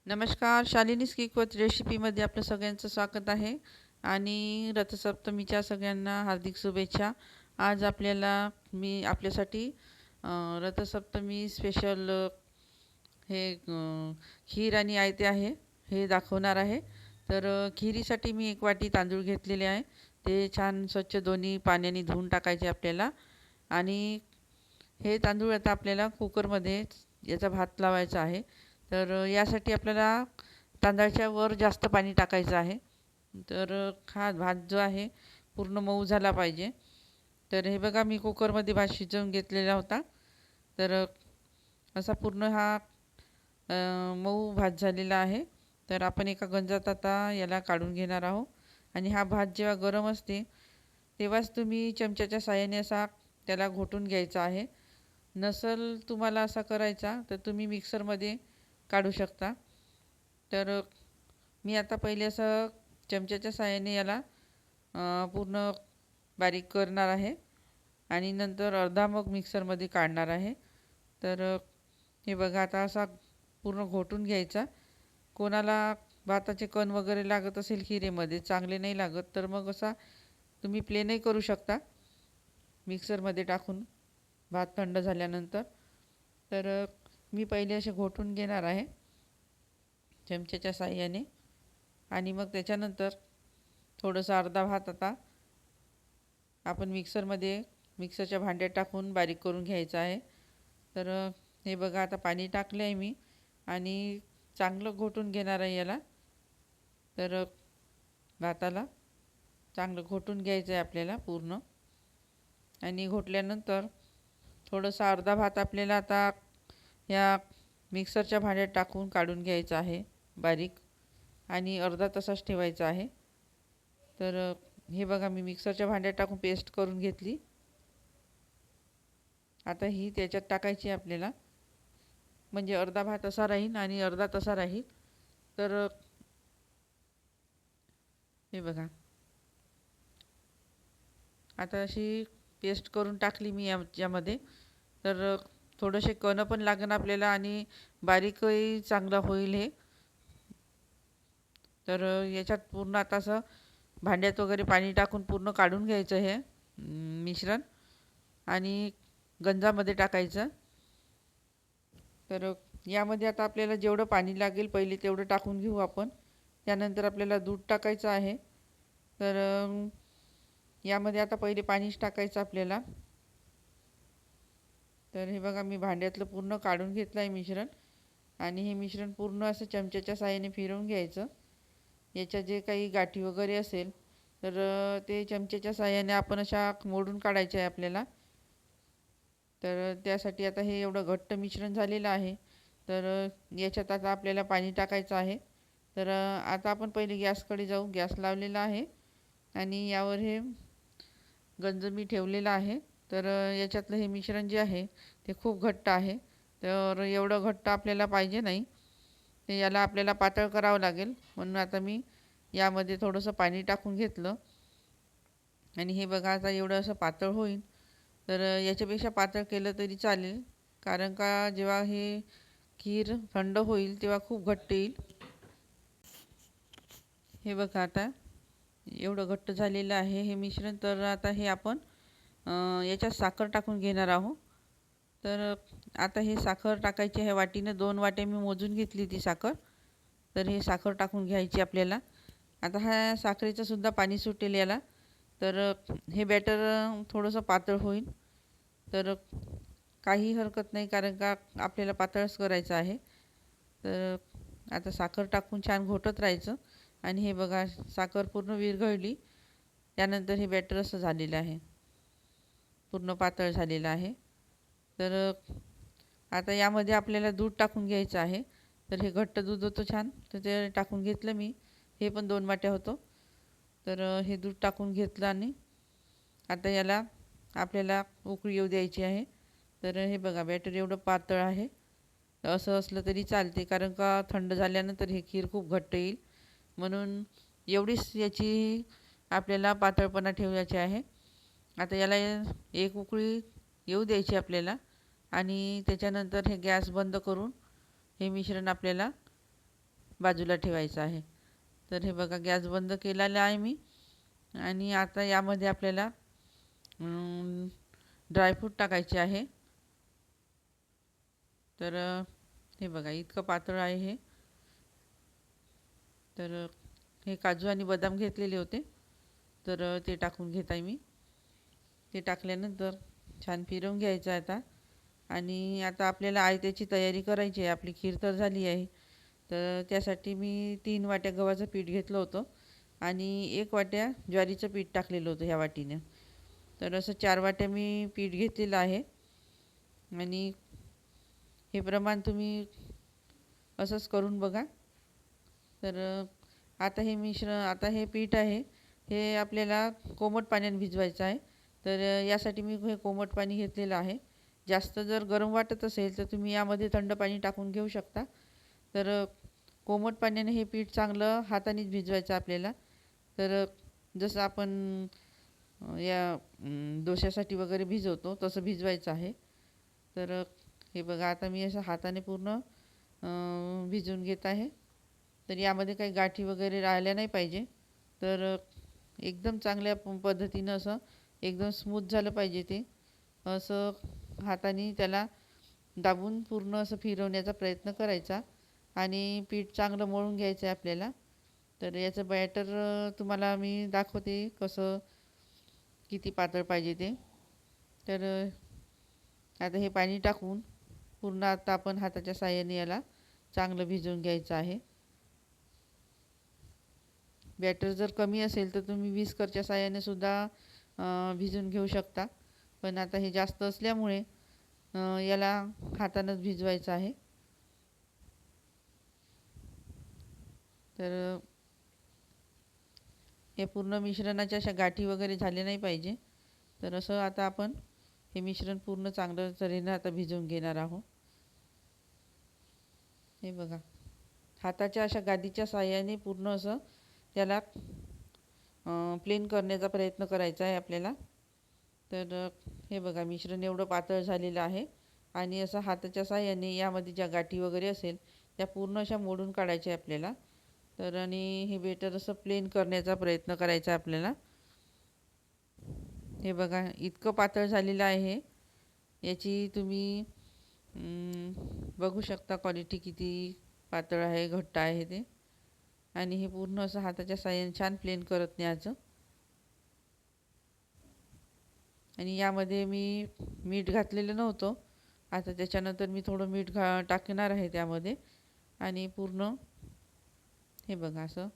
नमस्कार, शालिनीज कुक रेसिपीमध्ये आपलं सगळ्यांचं स्वागत आहे आणि रथसप्तमीच्या सगळ्यांना हार्दिक शुभेच्छा. आज मी आपल्यासाठी रथसप्तमी स्पेशल खीर आणि आयते आहे हे दाखवणार आहे. तर खिरीसाठी मी 1 वाटी तांदूळ घेतलेले आहे. ते छान स्वच्छ दोन्ही पाण्याने धुवून टाकायचे आपल्याला. आणि हे तांदूळ आता आपल्याला कुकरमध्ये याचा भात लावायचा आहे. तर यासाठी आपल्याला तांदळाच्या वर जास्त पाणी टाकायचं आहे. तर हा भात जो आहे पूर्ण मऊ झाला पाहिजे. तर हे बघा, मी कुकरमध्ये भात शिजवून घेतलेला होता. तर असा पूर्ण हा मऊ भात झालेला आहे. तर आपण एका गंजात आता याला काढून घेणार आहोत. आणि हा भात जेव्हा गरम असते तेव्हाच तुम्ही चमच्याच्या साहाय्याने असा त्याला घोटून घ्यायचा आहे. नसेल तुम्हाला असा करायचा तर तुम्ही मिक्सरमध्ये काढू शकता. तर मी आता पहिले असं चमच्याच्या साहाय्याने याला पूर्ण बारीक करणार आहे आणि नंतर अर्धा मग मिक्सरमध्ये काढणार आहे. तर हे बघा, आता असा पूर्ण घोटून घ्यायचा. कोणाला भाताचे कण वगैरे लागत असेल खिरेमध्ये, चांगले नाही लागत, तर मग असा तुम्ही प्लेनही करू शकता मिक्सरमध्ये टाकून भात थंड झाल्यानंतर. तर मी पहिले असे घोटून घेणार आहे चमच्याच्या साहाय्याने. आणि मग त्याच्यानंतर थोडंसं अर्धा भात आता आपण मिक्सरच्या भांड्यात टाकून बारीक करून घ्यायचं आहे. तर हे बघा, आता पाणी टाकलं आहे मी आणि चांगलं घोटून घेणार आहे याला. तर भाताला चांगलं घोटून घ्यायचं आहे आपल्याला पूर्ण. आणि घोटल्यानंतर थोडंसं अर्धा भात आपल्याला आता या मिक्सरच्या भांड्यात टाकून काढून घ्यायचं आहे बारीक, आणि अर्धा तसाच ठेवायचा आहे. तर हे बघा, मी मिक्सरच्या भांड्यात टाकून पेस्ट करून घेतली. आता ही त्याच्यात टाकायची आपल्याला, म्हणजे अर्धा भात असा राहील आणि अर्धा तसा राहील. तर हे बघा, आता अशी पेस्ट करून टाकली मी यामध्ये. तर थोडेसे कणं पण लागेल आपल्याला आणि बारीकही चांगलं होईल हे. तर याच्यात पूर्ण आता असं भांड्यात वगैरे पाणी टाकून पूर्ण काढून घ्यायचं हे मिश्रण आणि गंजामध्ये टाकायचं. तर यामध्ये आता आपल्याला जेवढं पाणी लागेल पहिले तेवढं टाकून घेऊ आपण. त्यानंतर आपल्याला दूध टाकायचं आहे. तर यामध्ये आता पहिले पाणीच टाकायचं आपल्याला. तर हे बघा, मी भांड्यातलं पूर्ण काढून घेतलं आहे मिश्रण. आणि हे मिश्रण पूर्ण असं चमच्याच्या साहाय्याने फिरवून घ्यायचं. याच्या जे काही गाठी वगैरे असेल तर ते चमच्याच्या साहाय्याने आपण अशा मोडून काढायचे आहे आपल्याला. तर त्यासाठी आता हे एवढं घट्ट मिश्रण झालेलं आहे. तर याच्यात आता आपल्याला पाणी टाकायचं आहे. तर आता आपण पहिले गॅसकडे जाऊ. गॅस लावलेला आहे आणि यावर हे गंज मी ठेवलेला आहे. तर याच्यातलं हे मिश्रण जे आहे ते खूप घट्ट आहे. तर एवढं घट्ट आपल्याला पाहिजे नाही, ते याला आपल्याला पातळ करावं लागेल. म्हणून आता मी यामध्ये थोडंसं पाणी टाकून घेतलं. आणि हे बघा, आता एवढं असं पातळ होईल. तर याच्यापेक्षा पातळ केलं तरी चालेल, कारण का जेव्हा हे खीर थंड होईल तेव्हा खूप घट्ट येईल. हे बघा, आता एवढं घट्ट झालेलं आहे हे मिश्रण. तर आता हे आपण याच्यात साखर टाकून घेणार आहोत. तर आता हे साखर टाकायची आहे वाटीनं. 2 वाट्या मी मोजून घेतली ती साखर. तर हे साखर टाकून घ्यायची आपल्याला. आता ह्या साखरेचं सुद्धा पाणी सुटेल याला. तर हे बॅटर थोडंसं पातळ होईल. तर काही हरकत नाही, कारण का आपल्याला पातळच करायचं आहे. तर आता साखर टाकून छान घोटत राहायचं. आणि हे बघा, साखर पूर्ण विरघळली. त्यानंतर हे बॅटर असं झालेलं आहे, पूर्ण पातळ झालेलं आहे. तर आता यामध्ये आपल्याला दूध टाकून घ्यायचं आहे. तर हे घट्ट दूध होतं छान, तर ते टाकून घेतलं मी. हे पण 2 वाट्या होतं. तर हे दूध टाकून घेतलं आणि आता याला आपल्याला उकळी येऊ द्यायची आहे. तर हे बघा, बॅटर एवढं पातळ आहे. असं असलं तरी चालते, कारण का थंड झाल्यानंतर हे खीर खूप घट्ट येईल. म्हणून एवढीच याची आपल्याला पातळपणा ठेवायची आहे. आता याला एक उकळी येऊ द्यायची आपल्याला. आणि त्याच्यानंतर हे गॅस बंद करून हे मिश्रण आपल्याला बाजूला ठेवायचं आहे. तर हे बघा गॅस बंद केलेला आहे मी. आणि आता यामध्ये आपल्याला ड्रायफ्रूट टाकायचे आहे. तर हे बघा इतकं पातळ आहे हे. तर हे काजू आणि बदाम घेतलेले होते, तर ते टाकून घेत आहे मी. ते टाकल्यानंतर छान फिरवून घ्यायचं आहे आता. आणि आता आपल्याला आयत्याची तयारी करायची आहे. आपली खीर तर झाली आहे. तर त्यासाठी मी 3 वाट्या गव्हाचं पीठ घेतलं होतं आणि 1 वाट्या ज्वारीचं पीठ टाकलेलं होतं ह्या वाटीने. तर असं 4 वाट्या मी पीठ घेतलेलं आहे. आणि हे प्रमाण तुम्ही असंच करून बघा. तर आता हे पीठ आहे, हे आपल्याला कोमट पाण्याने भिजवायचं आहे. तर यासाठी मी हे कोमट पाणी घेतलेलं आहे. जास्त जर गरम वाटत असेल तर तुम्ही यामध्ये थंड पाणी टाकून घेऊ शकता. तर कोमट पाण्याने हे पीठ चांगलं हातानेच भिजवायचं आपल्याला. तर जसं आपण डोश्यासाठी वगैरे भिजवतो तसं भिजवायचं आहे. तर हे बघा आता मी असं हाताने पूर्ण भिजवून घेत आहे. तर यामध्ये काही गाठी वगैरे राहिल्या नाही पाहिजे. तर एकदम चांगल्या पद्धतीनं असं एकदम स्मूथ झालं पाहिजे ते. असं हाताने त्याला दाबून पूर्ण असं फिरवण्याचा प्रयत्न करायचा आणि पीठ चांगलं मळून घ्यायचं आहे आपल्याला. तर याचं बॅटर तुम्हाला मी दाखवते कसं किती पातळ पाहिजे ते. तर आता हे पाणी टाकून पूर्ण आता आपण हाताच्या साहाय्याने याला चांगलं भिजवून घ्यायचं आहे. बॅटर जर कमी असेल तर तुम्ही विस्करच्या साहाय्याने सुद्धा भिजवून घेऊ शकता. पण आता हे जास्त असल्यामुळे याला हातानंच भिजवायचं आहे. तर हे पूर्ण मिश्रणाच्या अशा गाठी वगैरे झाल्या नाही पाहिजे. तर असं आता आपण हे मिश्रण पूर्ण चांगलं तऱ्हेनं आता भिजवून घेणार आहोत. हे बघा हाताच्या अशा गादीच्या साहाय्याने पूर्ण असं त्याला प्लेन करण्याचा प्रयत्न करायचा आहे आपल्याला. तर हे बघा मिश्रण एवढं पातळ झालेलं आहे. आणि असं हाताच्या साहाय्याने यामध्ये ज्या गाठी वगैरे असेल त्या पूर्ण अशा मोडून काढायच्या आपल्याला. तर आणि हे बेटर असं प्लेन करण्याचा प्रयत्न करायचा आहे आपल्याला. हे बघा इतकं पातळ झालेलं आहे. याची तुम्ही बघू शकता क्वालिटी किती पातळ आहे, घट्ट आहे ते. आणि हे पूर्ण असं हाताच्या साहाय्याने छान प्लेन करत न्यायचं. आणि यामध्ये मी मीठ घातलेलं नव्हतं. आता त्याच्यानंतर मी थोडं मीठ टाकणार आहे त्यामध्ये. आणि पूर्ण हे बघा असं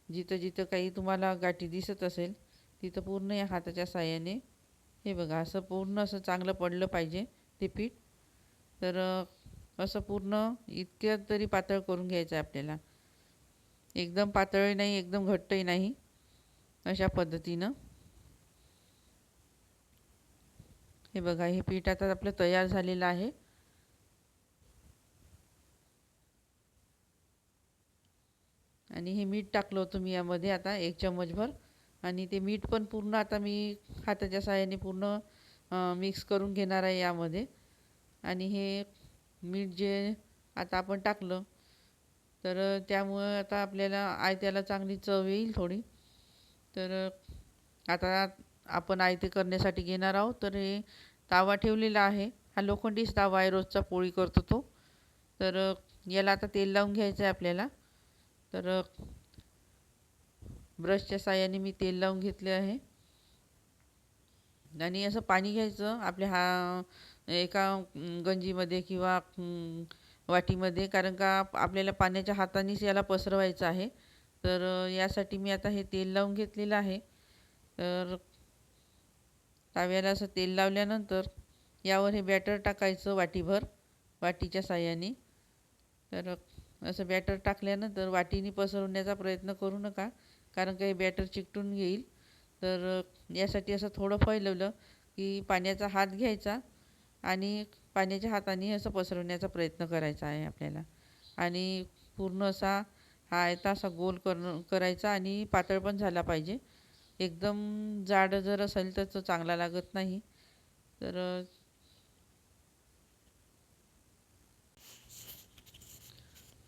जिथं जिथं काही तुम्हाला गाठी दिसत असेल तिथं पूर्ण या हाताच्या साहाय्याने हे बघा असं पूर्ण असं चांगलं पडलं पाहिजे ते पीठ. तर असं पूर्ण इतक्या तरी पातळ करून घ्यायचं आहे आपल्याला. एकदम पातळही नाही एकदम घट्टही नाही, अशा पद्धतीनं. हे बघा हे पीठ आता आपलं तयार झालेलं आहे. आणि हे मीठ टाकलं होतं मी यामध्ये आता 1 चम्मचभर. आणि ते मीठ पण पूर्ण आता मी हाताच्या साहाय्याने पूर्ण मिक्स करून घेणार आहे यामध्ये. आणि हे मीठ जे आता आपण टाकलं तर त्यामुळं आता आपल्याला आयत्याला चांगली चव येईल थोडी. तर आता आपण आयते करण्यासाठी घेणार आहोत. तर हे तवा ठेवलेला आहे, हा लोखंडीच तवा आहे, रोजचा पोळी करतो तो. तर याला आता तेल लावून घ्यायचं आहे आपल्याला. तर ब्रशच्या साहाय्याने मी तेल लावून घेतले आहे. आणि असं पाणी घ्यायचं आपल्या एका गंजीमध्ये किंवा वाटीमध्ये, कारण का आपल्याला पाण्याच्या हातानेच याला पसरवायचं आहे. तर यासाठी मी आता हे तेल लावून घेतलेलं आहे. तर तव्याला असं तेल लावल्यानंतर यावर हे बॅटर टाकायचं वाटीभर वाटीच्या साहाय्याने. तर असं बॅटर टाकल्यानंतर वाटीने पसरवण्याचा प्रयत्न करू नका, कारण का हे बॅटर चिकटून येईल. तर यासाठी असं थोडं फैलवलं की पाण्याचा हात घ्यायचा आणि पाण्याच्या हाताने असं पसरवण्याचा प्रयत्न करायचा आहे आपल्याला. आणि पूर्ण असा हा आयता असा गोल करायचा आणि पातळ पण झाला पाहिजे. एकदम जाड जर असेल तर तो चांगला लागत नाही. तर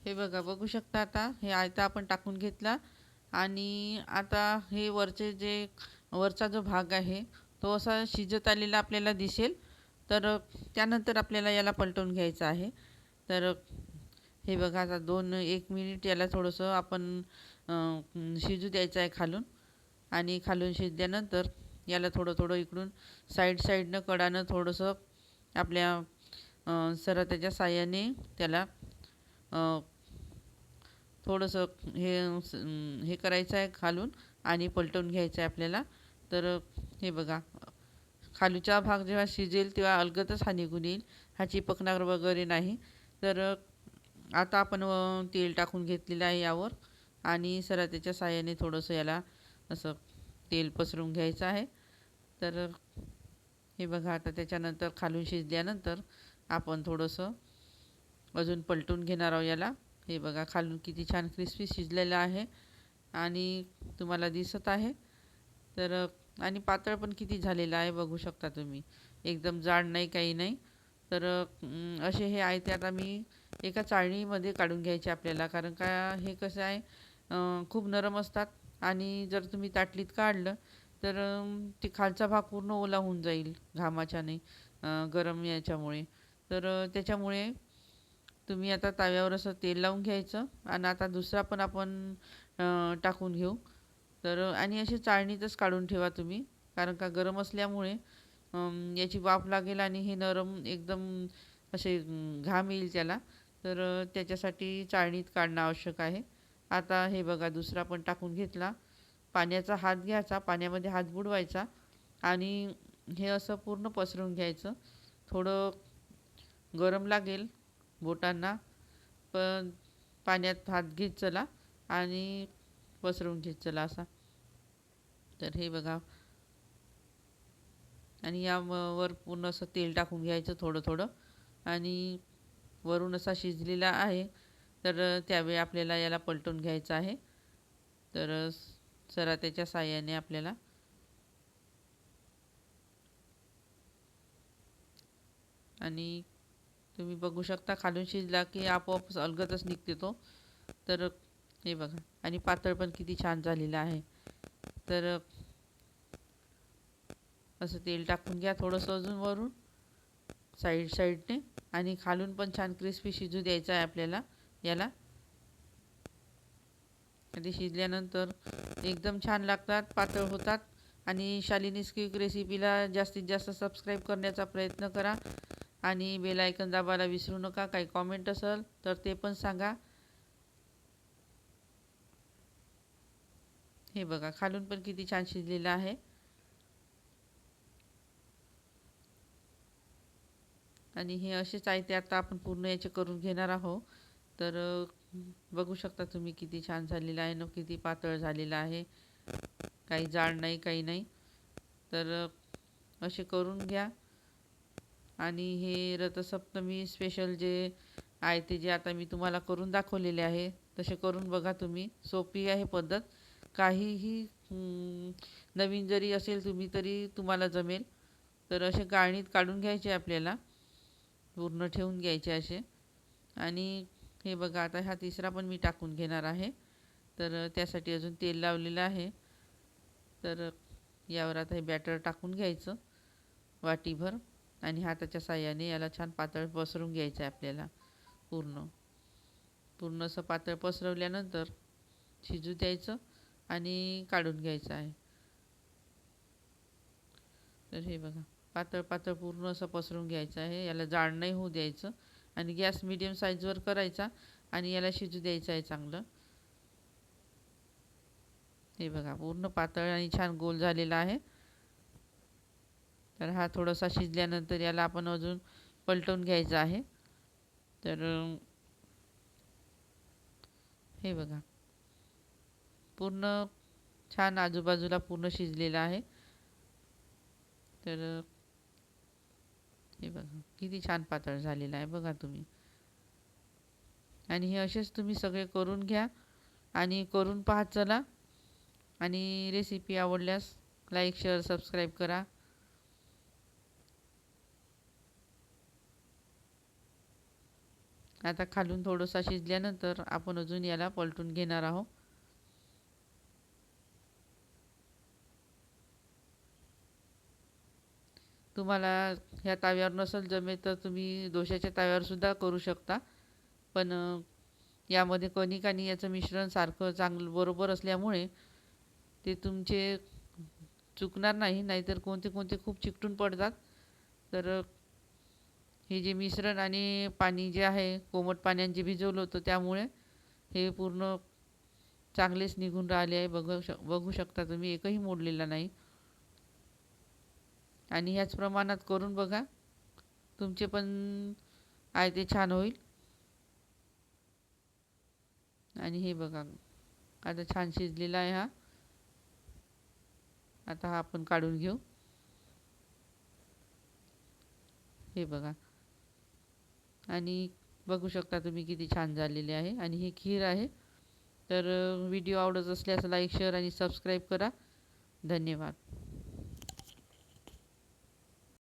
हे बघा, बघू शकता आता हे आयता आपण टाकून घेतला आणि आता हे वरचा जो भाग आहे तो असा शिजत आलेला आपल्याला दिसेल. तर त्यानंतर आपल्याला याला पलटवून घ्यायचं आहे. तर हे बघा, आता 1 मिनिट याला थोडंसं आपण शिजू द्यायचं आहे खालून. आणि खालून शिजल्यानंतर याला थोडं थोडं इकडून साईडनं कडानं थोडंसं आपल्या सरात्याच्या साहाय्याने त्याला अ, थोडंसं हे करायचं आहे खालून आणि पलटवून घ्यायचं आहे आपल्याला. तर हे बघा, खालूचा भाग जेव्हा शिजेल तेव्हा अलगदच हा निघून येईल, हा चिपकणार वगैरे नाही. तर आता आपण तेल टाकून घेतलेलं आहे यावर आणि सरात्याच्या साहाय्याने थोडंसं याला असं तेल पसरून घ्यायचं आहे. तर हे बघा, आता त्याच्यानंतर खालून शिजल्यानंतर आपण थोडंसं अजून पलटून घेणार आहोत याला. हे बघा, खालून किती छान क्रिस्पी शिजलेलं आहे आणि तुम्हाला दिसत आहे. तर आणि पातळ पण किती झालेलं आहे बघू शकता तुम्ही, एकदम जाड नाही काही नाही. तर असे हे आयते आता मी एका चाळणीमध्ये काढून घ्यायचे आपल्याला, कारण का हे कसं आहे, खूप नरम असतात आणि जर तुम्ही ताटलीत काढलं तर ते खालचा भाग पूर्ण ओला होऊन जाईल घामाच्याने, गरम याच्यामुळे. तर त्याच्यामुळे तुम्ही आता तव्यावर असं तेल लावून घ्यायचं आणि आता दुसरा पण आपण टाकून घेऊ. तर आणि अशी चाळणीतच काढून ठेवा तुम्ही, कारण का गरम असल्यामुळे याची वाफ लागेल आणि हे नरम एकदम असे घाम येईल त्याला. तर त्याच्यासाठी चाळणीत काढणं आवश्यक आहे. आता हे बघा, दुसरा पण टाकून घेतला. पाण्याचा हात घ्यायचा, पाण्यामध्ये हात बुडवायचा आणि हे असं पूर्ण पसरून घ्यायचं. थोडं गरम लागेल बोटांना, पण पाण्यात हात घेत चला आणि पसरवून घेत चला असा. तर हे बघा, आणि वर पूर्ण असं तेल टाकून घ्यायचं थोडं थोडं आणि वरून असा शिजलेला आहे. तर त्यावेळी आपल्याला याला पलटून घ्यायचं आहे. तर सरात्याच्या साहाय्याने आपल्याला आणि तुम्ही बघू शकता खालून शिजला की आपोआप अलगदच निघते तो. तर हे बघा, आणि पातळ पण किती छान झालेलं आहे. तर असं तेल टाकून घ्या थोडंसं अजून वरून साईडने आणि खालून पण छान क्रिस्पी शिजू द्यायचं आहे आपल्याला याला. आणि शिजल्यानंतर एकदम छान लागतात, पातळ होतात. आणि शालिनीज क्विक रेसिपीला जास्तीत जास्त सबस्क्राईब करण्याचा प्रयत्न करा आणि बेल आयकॉन दाबायला विसरू नका. काही कॉमेंट असेल तर ते पण सांगा. हे बघा, खालून पण किती छान शिजलेलं आहे. आणि हे असेच आहे ते आता आपण पूर्ण याचे करून घेणार आहोत. तर बघू शकता तुम्ही किती छान झालेलं आहे ना, किती पातळ झालेलं आहे, काही जाड नाही काही नाही. तर असे करून घ्या. आणि हे रथसप्तमी स्पेशल जे आहे ते जे आता मी तुम्हाला करून दाखवलेले आहे तसे करून बघा तुम्ही. सोपी आहे पद्धत, काहीही नवीन जरी असेल तुम्ही तरी तुम्हाला जमेल. तर असे गाळणीत काढून घ्यायचे आपल्याला, पूर्ण ठेवून घ्यायचे असे. आणि हे बघा, आता हा तिसरा पण मी टाकून घेणार आहे. तर त्यासाठी अजून तेल लावलेलं आहे. तर यावर आता हे बॅटर टाकून घ्यायचं वाटीभर आणि हाताच्या साहाय्याने याला छान पातळ पसरून घ्यायचं आहे आपल्याला. पूर्ण पूर्ण असं पातळ पसरवल्यानंतर शिजू द्यायचं आणि काढून घ्यायचं आहे. तर हे बघा, पातळ पातळ पूर्ण असं पसरून घ्यायचं आहे, याला जाड नाही होऊ द्यायचं. आणि गॅस मीडियम साईजवर करायचा आणि याला शिजू द्यायचं आहे चांगलं. हे बघा, पूर्ण पातळ आणि छान गोल झालेला आहे. तर हा थोडासा शिजल्यानंतर याला आपण अजून पलटवून घ्यायचा आहे. तर हे बघा, पूर्ण छान आजूबाजूला पूर्ण शिजलेला आहे. तर हे बघा किती छान पातळ झालेलं आहे बघा तुम्ही. आणि हे असेच तुम्ही सगळे करून घ्या आणि करून पाहत चला. आणि रेसिपी आवडल्यास लाईक शेअर सबस्क्राईब करा. आता खालून थोडंसं शिजल्यानंतर आपण अजून याला पलटून घेणार आहोत. तुम्हाला ह्या तव्यावर नसेल जमेल तर तुम्ही डोशाच्या तव्यावर सुद्धा करू शकता. पण यामध्ये कणिक आणि याचं मिश्रण सारखं चांगलं बरोबर असल्यामुळे ते तुमचे चुकणार नाही, नाहीतर कोणते कोणते खूप चिकटून पडतात. तर हे जे मिश्रण आणि पाणी जे आहे कोमट पाण्याने जे भिजवलं होतं त्यामुळे हे पूर्ण चांगलेच निघून राहिले आहे. बघू शकता तुम्ही, एकही मोडलेला नाही. आणि ह्याच प्रमाणात करून बघा, तुमचे पण आहे ते छान होईल. आणि हे बघा, आता छान शिजलेला आहे हा. आता हा आपण काढून घेऊ. हे बघा, आणि बघू शकता तुम्ही किती छान झालेले आहे. आणि ही खीर आहे. तर व्हिडिओ आवडत असल्यास लाईक, शेअर आणि सबस्क्राईब करा. धन्यवाद.